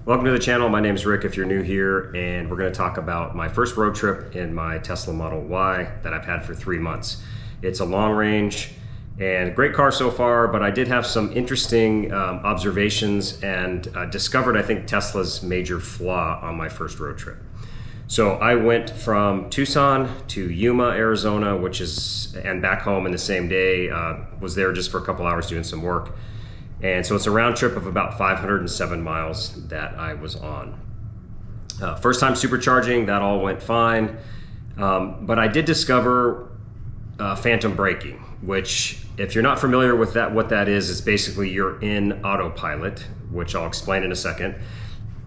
Welcome to the channel. My name is Rick if you're new here, and we're going to talk about my first road trip in my Tesla Model Y that I've had for 3 months. It's a long range and great car so far, but I did have some interesting observations and discovered, I think, Tesla's major flaw on my first road trip. So I went from Tucson to Yuma, Arizona, and back home in the same day. Was there just for a couple hours doing some work. And so it's a round trip of about 507 miles that I was on. First time supercharging, that all went fine. But I did discover phantom braking, which if you're not familiar with that, what that is, it's basically you're in autopilot, which I'll explain in a second.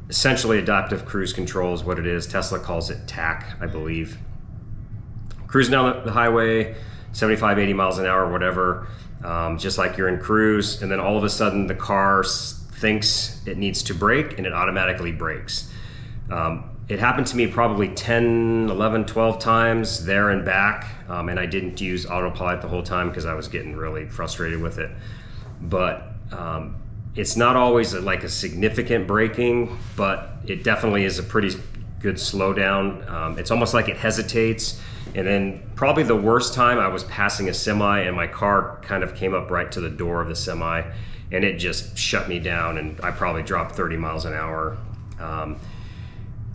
Essentially adaptive cruise control is what it is. Tesla calls it TAC, I believe. Cruising down the highway, 75, 80 miles an hour, whatever. Just like you're in cruise, and then all of a sudden the car thinks it needs to brake and it automatically brakes. It happened to me probably 10, 11, 12 times there and back, and I didn't use autopilot the whole time because I was getting really frustrated with it. But it's not always like a significant braking, but it definitely is a pretty good slowdown. It's almost like it hesitates. And then probably the worst time, I was passing a semi and my car kind of came up right to the door of the semi and it just shut me down, and I probably dropped 30 miles an hour.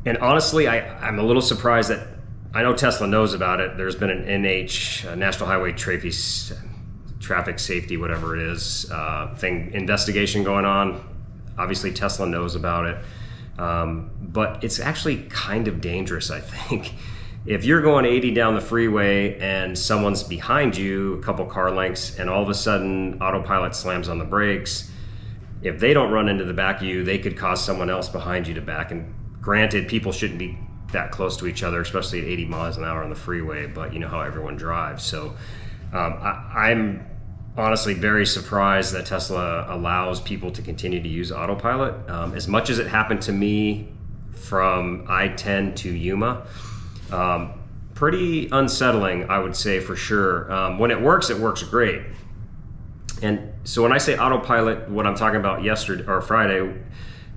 And honestly, I'm a little surprised that, I know Tesla knows about it. There's been an National Highway Traffic Safety, whatever it is, investigation going on. Obviously Tesla knows about it, but it's actually kind of dangerous, I think. If you're going 80 down the freeway and someone's behind you a couple car lengths and all of a sudden autopilot slams on the brakes, if they don't run into the back of you, they could cause someone else behind you to back. And granted, people shouldn't be that close to each other, especially at 80 miles an hour on the freeway, but you know how everyone drives. So I'm honestly very surprised that Tesla allows people to continue to use autopilot. As much as it happened to me from I-10 to Yuma, pretty unsettling, I would say, for sure. When it works great. And so when I say autopilot, what I'm talking about yesterday or Friday,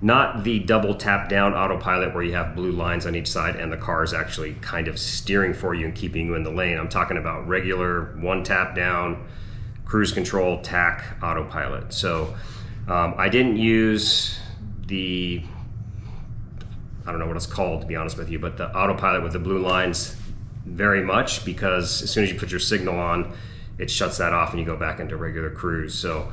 not the double tap down autopilot where you have blue lines on each side and the car is actually kind of steering for you and keeping you in the lane. I'm talking about regular one tap down, cruise control, TAC autopilot. So I didn't use I don't know what it's called, to be honest with you, but the autopilot with the blue lines very much, because as soon as you put your signal on, it shuts that off and you go back into regular cruise. So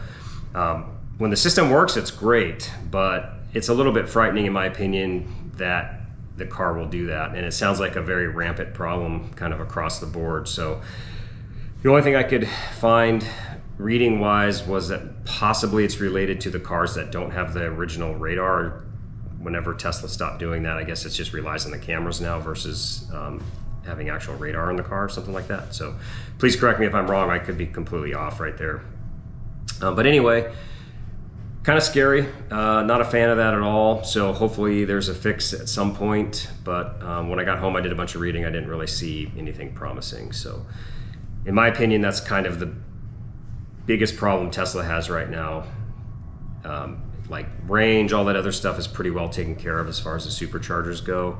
when the system works, it's great, but it's a little bit frightening, in my opinion, that the car will do that. And it sounds like a very rampant problem kind of across the board. So the only thing I could find reading wise was that possibly it's related to the cars that don't have the original radar. Whenever Tesla stopped doing that, I guess it just relies on the cameras now versus having actual radar in the car, something like that. So please correct me if I'm wrong. I could be completely off right there. But anyway, kind of scary. Not a fan of that at all. So hopefully there's a fix at some point. But when I got home, I did a bunch of reading. I didn't really see anything promising. So in my opinion, that's kind of the biggest problem Tesla has right now. Like range, all that other stuff is pretty well taken care of as far as the superchargers go.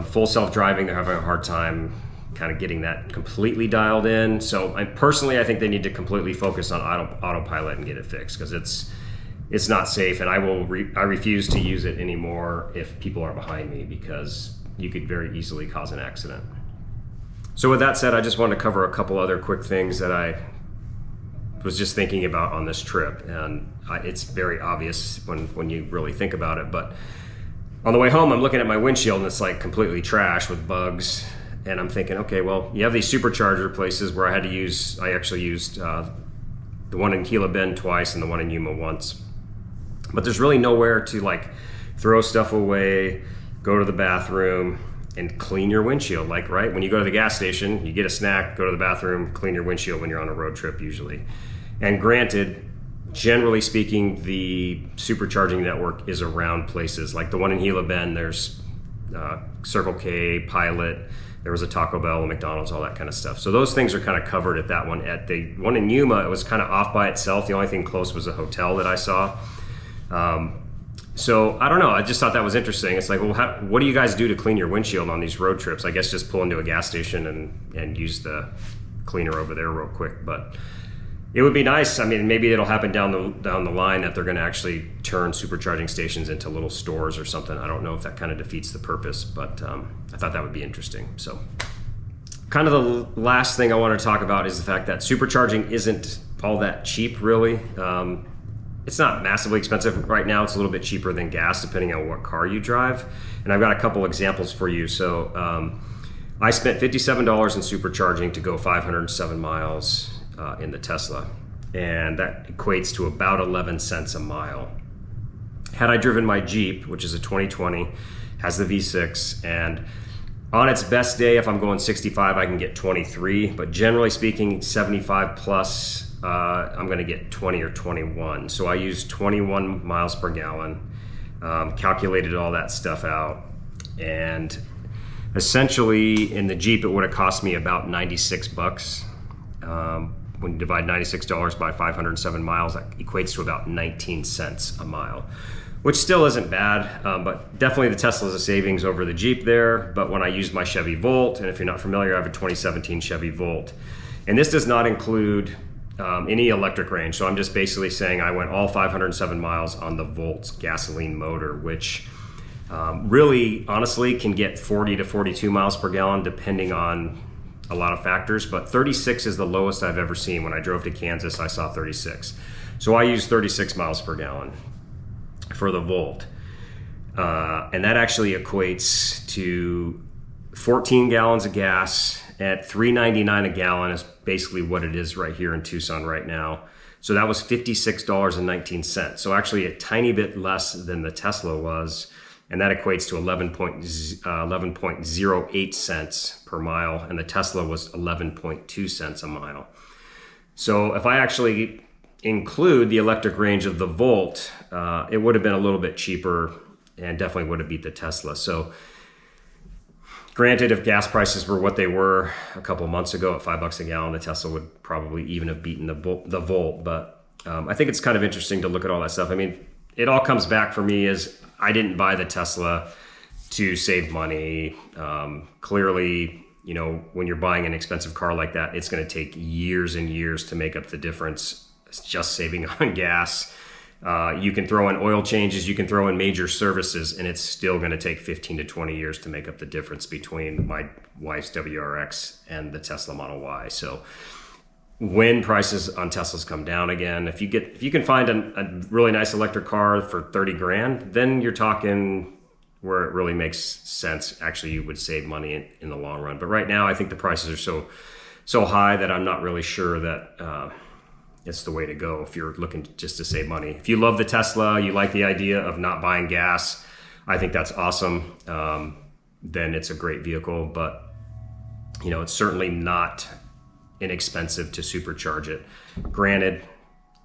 Full self-driving, they're having a hard time kind of getting that completely dialed in. So personally, I think they need to completely focus on autopilot and get it fixed, because it's not safe, and I refuse to use it anymore if people are behind me, because you could very easily cause an accident. So with that said, I just wanted to cover a couple other quick things that I was just thinking about on this trip, and it's very obvious when you really think about it. But on the way home, I'm looking at my windshield and it's like completely trash with bugs, and I'm thinking, okay, well, you have these supercharger places where I actually used the one in Gila Bend twice and the one in Yuma once, but there's really nowhere to like throw stuff away, go to the bathroom and clean your windshield. Like, right, when you go to the gas station, you get a snack, go to the bathroom, clean your windshield when you're on a road trip usually. And granted, generally speaking, the supercharging network is around places like the one in Gila Bend. There's Circle K, Pilot, there was a Taco Bell, a McDonald's, all that kind of stuff. So those things are kind of covered at that one. At the one in Yuma, it was kind of off by itself. The only thing close was a hotel that I saw. So I don't know. I just thought that was interesting. It's like, well, what do you guys do to clean your windshield on these road trips? I guess just pull into a gas station and use the cleaner over there real quick. But it would be nice. I mean, maybe it'll happen down the line that they're going to actually turn supercharging stations into little stores or something. I don't know if that kind of defeats the purpose, but I thought that would be interesting. So kind of the last thing I want to talk about is the fact that supercharging isn't all that cheap, really. It's not massively expensive right now. It's a little bit cheaper than gas depending on what car you drive. And I've got a couple examples for you. So I spent $57 in supercharging to go 507 miles in the Tesla. And that equates to about 11 cents a mile. Had I driven my Jeep, which is a 2020, has the V6, and on its best day, if I'm going 65, I can get 23. But generally speaking, 75 plus, I'm going to get 20 or 21. So I used 21 miles per gallon, calculated all that stuff out, and essentially in the Jeep it would have cost me about 96 bucks. When you divide $96 by 507 miles, that equates to about 19 cents a mile, which still isn't bad, but definitely the Tesla is a savings over the Jeep there. But when I use my Chevy Volt, and if you're not familiar, I have a 2017 Chevy Volt, and this does not include any electric range. So I'm just basically saying I went all 507 miles on the Volt's gasoline motor, which really, honestly, can get 40 to 42 miles per gallon depending on a lot of factors, but 36 is the lowest I've ever seen. When I drove to Kansas, I saw 36. So I use 36 miles per gallon for the Volt. And that actually equates to 14 gallons of gas at $3.99 a gallon is basically what it is right here in Tucson right now. So that was $56.19. So actually a tiny bit less than the Tesla was. And that equates to 11.08 cents per mile. And the Tesla was 11.2 cents a mile. So if I actually include the electric range of the Volt, it would have been a little bit cheaper and definitely would have beat the Tesla. So granted, if gas prices were what they were a couple months ago at $5 a gallon, the Tesla would probably even have beaten the Volt. But I think it's kind of interesting to look at all that stuff. I mean, it all comes back for me as I didn't buy the Tesla to save money. Clearly, you know, when you're buying an expensive car like that, it's going to take years and years to make up the difference. It's just saving on gas. You can throw in oil changes, you can throw in major services, and it's still going to take 15 to 20 years to make up the difference between my wife's WRX and the Tesla Model Y. So when prices on Teslas come down again, if you can find a really nice electric car for 30 grand, then you're talking where it really makes sense. Actually, you would save money in the long run. But right now, I think the prices are so high that I'm not really sure that it's the way to go if you're looking just to save money. If you love the Tesla, you like the idea of not buying gas, I think that's awesome. Then it's a great vehicle, but you know, it's certainly not inexpensive to supercharge it. Granted,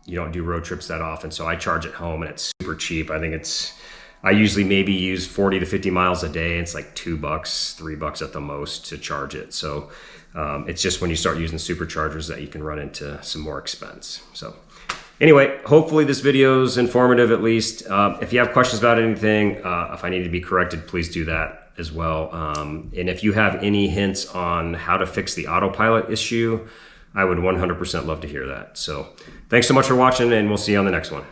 you don't do road trips that often, so I charge at home and it's super cheap. I usually maybe use 40 to 50 miles a day. It's like $2, $3 at the most to charge it. So it's just when you start using superchargers that you can run into some more expense. So anyway, hopefully this video is informative at least. If you have questions about anything, if I need to be corrected, please do that as well. And if you have any hints on how to fix the autopilot issue, I would 100% love to hear that. So thanks so much for watching, and we'll see you on the next one.